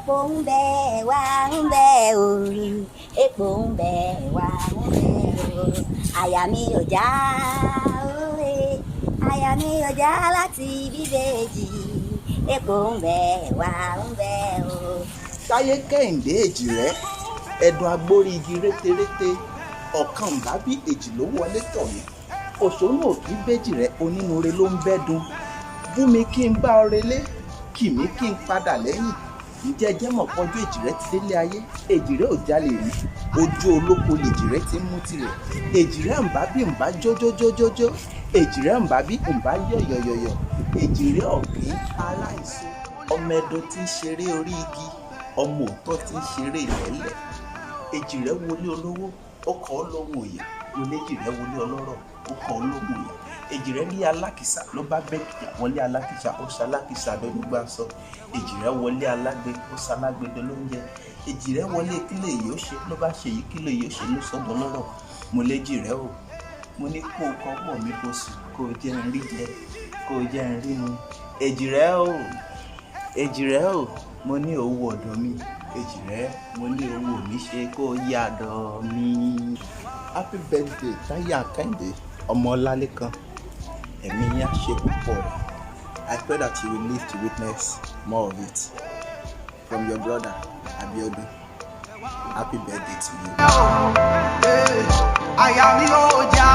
epo ń bẹ wá ń bẹ o, epo ń bẹ wá ń bẹ o, àyà mi ò já òwe, àyà mi ò já láti bíbèjì, epo ń bẹ wá ń bẹ o. Táyé Kẹ́hìndé Èjìrẹ́ ẹ̀dùn agbórí igi rétérété ọ̀kan ń bá bí èjì ló wọlé tọ̀ mí òṣòro òkì bẹ́jìrẹ́ onínúure ló ń bẹ́dùn bú mi kí n bá ọ relé kì mí kí n padà lẹ́yìn ǹjẹ́ jẹ́ mọ̀ pọ́njú Èjìrẹ́ ti délé ayé Èjìrẹ́ ò jalè rí ojú olóko lèjìrẹ́ ti mú tirẹ̀ Èjìrẹ́ ń bá bí ń bá jójójójójó Èjìrẹ́ ń bá bí ń bá yọ̀yọ̀yọ̀yọ̀ Èjìrẹ́ ọ̀gbìn aláìsí ọmọ ẹdun tí ń ṣeré orí igi ọmọ òótọ́ tí ń ṣeré ìlẹ́lẹ̀ Èjìrẹ́ wọlé olówó ọkọ̀ ọlọ́run òye wọlé Èjìrẹ́ wọlé ọlọ́rọ̀ ọkọ̀ ológun òye Èjìrẹ́ rí alákìsà ló bá bẹ́kìjà wọlé alákìsà ó ṣalákìsà lọ́dúngbà sọ Èjìrẹ́ wọlé alágbe ó ṣalágbede lóúnjẹ Èjìrẹ́ wọlé kílè yìí ó ṣe ló bá ṣe yìí kílè yìí ó ṣe ló sọ̀dọ̀ lọ́rọ̀ mo lÉjìrẹ́ o mo ní kó o kọ́ pọ̀ mi kó sùn kó o jẹ́ ń rí jẹ kó o jẹ́ ń rí mu Èjìrẹ́ o Èjìrẹ́ o mo ní owó ọ̀dọ̀ mi Èjìrẹ́ mo ní owó mi ṣe kó yá ọ̀dọ̀ mi. Happy birthday Táyé Kẹ́hìndé ọmọ Ọlálékan ẹ̀mí yá ṣe púpọ̀ rẹ̀. I pray that you will live to witness more of it. From your brother Abiodun. Happy birthday to you. Àyà mi ò já.